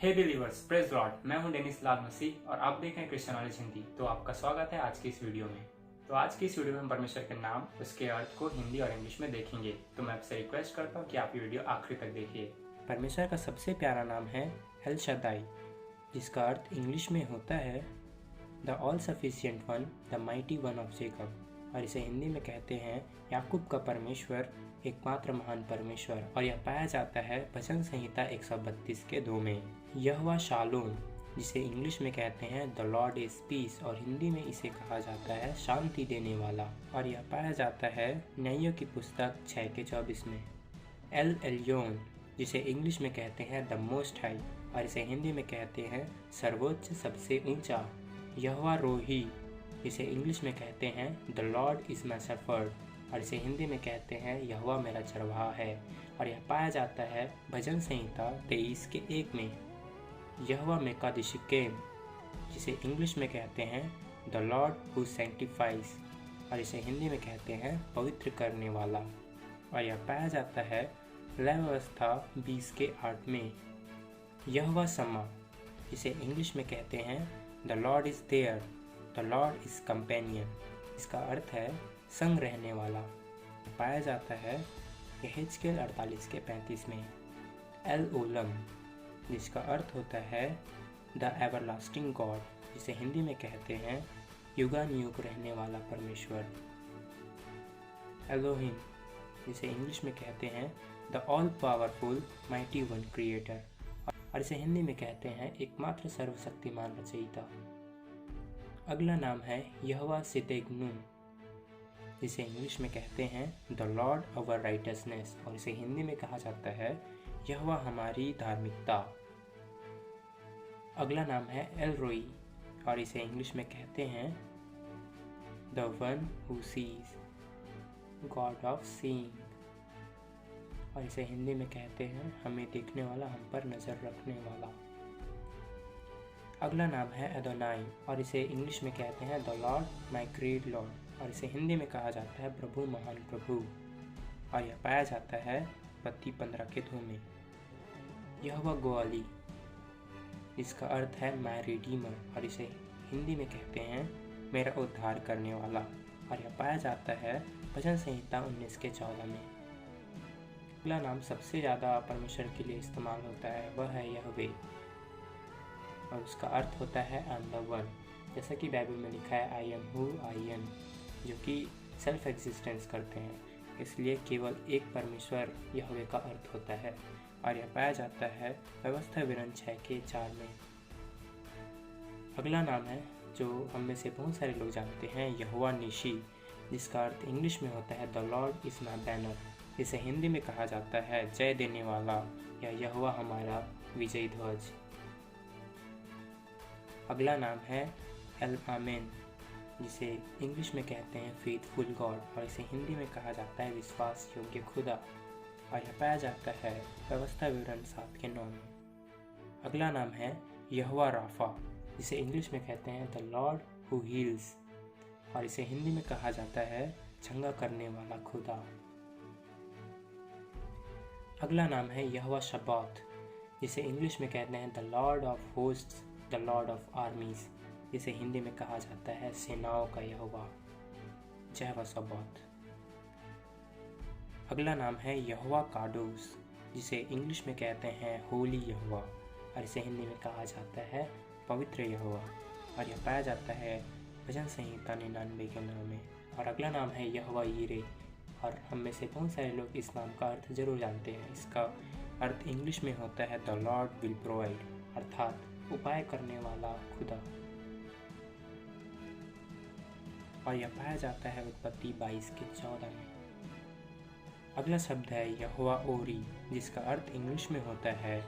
हे believers, praise Lord. मैं हूं Dennis लाल मसीह और आप देख रहे हैं क्रिश्चियन नॉलेज हिंदी। तो आपका स्वागत है आज की इस वीडियो में। तो आज की इस वीडियो में हम परमेश्वर के नाम, उसके अर्थ को हिंदी और इंग्लिश में देखेंगे। तो मैं आपसे रिक्वेस्ट करता हूं कि आप ये वीडियो आखिरी तक देखिए। परमेश्वर का सबसे प्यारा नाम है एल शद्दाई, जिसका अर्थ इंग्लिश में होता है the all sufficient one, the mighty one of Jacob, और इसे हिंदी में कहते हैं याकूब का परमेश्वर, एकमात्र महान परमेश्वर। और यह पाया जाता है भजन संहिता 132 के 2 में। यहोवा शालोम, जिसे इंग्लिश में कहते हैं द लॉर्ड इज पीस, और हिंदी में इसे कहा जाता है शांति देने वाला, और यह पाया जाता है न्यायों की पुस्तक 6:24 में। एल एलियोन, जिसे इंग्लिश में कहते हैं द मोस्ट हाई, और इसे हिंदी में कहते हैं सर्वोच्च, सबसे ऊंचा। यहोवा रोही, जिसे इंग्लिश में कहते हैं the Lord is my shepherd, और इसे हिंदी में कहते हैं यहोवा मेरा चरवाहा है, और यह पाया जाता है भजन संहिता 23:1 में। यहोवा मेकादिशिकेम, जिसे इंग्लिश में कहते हैं द लॉर्ड हु सैंक्टिफाइज, और इसे हिंदी में कहते हैं पवित्र करने वाला, और यह पाया जाता है लय व्यवस्था 20:8 में। यहोवा समा, जिसे इंग्लिश में कहते हैं the Lord is there, the Lord is companion, इसका अर्थ है संग रहने वाला, पाया जाता है यहेजकेल 48:35 में। एल ओलम, जिसका अर्थ होता है द एवरलास्टिंग गॉड, जिसे हिंदी में कहते हैं युगानुयुग रहने वाला परमेश्वर। एलोहिम, जिसे इंग्लिश में कहते हैं the all powerful mighty one creator, और इसे हिंदी में कहते हैं एकमात्र सर्वशक्तिमान रचयिता। अगला नाम है यहोवा सिद्देगनू, जिसे इंग्लिश में कहते हैं द लॉर्ड अवर राइटसनेस, और इसे हिंदी में कहा जाता है यहोवा हमारी धार्मिकता। अगला नाम है एल रोई, और इसे इंग्लिश में कहते हैं the one who seize, God of seeing, और इसे हिंदी में कहते हैं हमें देखने वाला, हम पर नज़र रखने वाला। अगला नाम है एदोनाई, और इसे इंग्लिश में कहते हैं the Lord my great Lord, और इसे हिंदी में कहा जाता है प्रभु महान प्रभु, और यह पाया जाता है मत्ती 15:2 में। यहोवा गोआली, जिसका अर्थ है माय रिडीमर, और इसे हिंदी में कहते हैं मेरा उद्धार करने वाला, और यह पाया जाता है भजन संहिता 19:14 में। अगला नाम सबसे ज़्यादा परमेश्वर के लिए इस्तेमाल होता है, वह है यहोवे, और उसका अर्थ होता है आई एम द वन, जैसा कि बाइबल में लिखा है I am who I am, जो कि सेल्फ एग्जिस्टेंस करते हैं, इसलिए केवल एक परमेश्वर यहोवे का अर्थ होता है, और यह पाया जाता है व्यवस्था विवरण 6:4 में। अगला नाम है जो हम में से बहुत सारे लोग जानते हैं, यहोवा निशी, जिसका अर्थ इंग्लिश में होता है the Lord is my banner, इसे हिंदी में कहा जाता है जय देने वाला या यहोवा हमारा विजयी ध्वज। अगला नाम है एल आमेन, जिसे इंग्लिश में कहते हैं फेथफुल गॉड, और इसे हिंदी में कहा जाता है विश्वास योग्य खुदा, और यह पाया जाता है व्यवस्था विवरण 7:9 में। अगला नाम है यहोवा राफा, जिसे इंग्लिश में कहते हैं द लॉर्ड हु हील्स, और इसे हिंदी में कहा जाता है चंगा करने वाला खुदा। अगला नाम है यहोवा शब्बात, जिसे इंग्लिश में कहते हैं the Lord of hosts, the Lord of आर्मीज, इसे हिंदी में कहा जाता है सेनाओं का यहोवा, यहोवा सब्बात। अगला नाम है यहोवा काडोस, जिसे इंग्लिश में कहते हैं होली यहोवा, और इसे हिंदी में कहा जाता है पवित्र यहोवा, और यह पाया जाता है भजन संहिता 99 में। और अगला नाम है यहोवा यीरे, और हम में से बहुत सारे लोग इस नाम का अर्थ जरूर जानते हैं। इसका अर्थ इंग्लिश में होता है द लॉर्ड विल प्रोवाइड, अर्थात उपाय करने वाला खुदा, और यह पाया जाता है उत्पत्ति 22:14 में। अगला शब्द है यहोवा ओरी, जिसका अर्थ इंग्लिश में होता है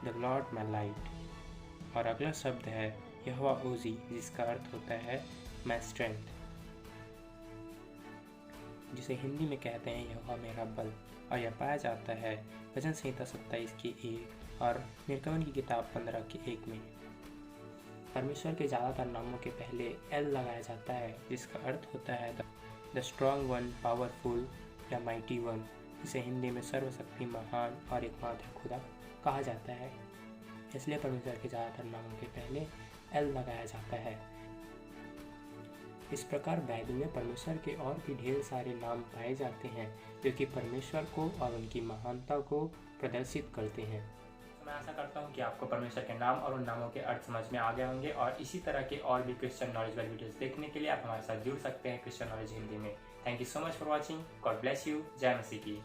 द लॉर्ड माय लाइट, और अगला शब्द है यहोवा ओजी, जिसका अर्थ होता है माय स्ट्रेंथ, जिसे हिंदी में कहते हैं यहोवा मेरा बल, और यह पाया जाता है भजन संहिता 27:1 और निर्गमन की किताब 15:1 में। परमेश्वर के ज़्यादातर नामों के पहले एल लगाया जाता है, जिसका अर्थ होता है द स्ट्रॉन्ग वन, पावरफुल या माइटी वन, इसे हिंदी में सर्वशक्ति, महान और एकमात्र खुदा कहा जाता है। इसलिए परमेश्वर के ज़्यादातर नामों के पहले एल लगाया जाता है। इस प्रकार बाइबल में परमेश्वर के और भी ढेर सारे नाम पाए जाते हैं जो कि परमेश्वर को और उनकी महानता को प्रदर्शित करते हैं। मैं आशा करता हूँ कि आपको परमेश्वर के नाम और उन नामों के अर्थ समझ में आ गए होंगे और इसी तरह के और भी क्रिश्चियन नॉलेज वाली वीडियोस देखने के लिए आप हमारे साथ जुड़ सकते हैं क्रिश्चियन नॉलेज हिंदी में। Thank you so much for watching. God bless you. जय मसीह की।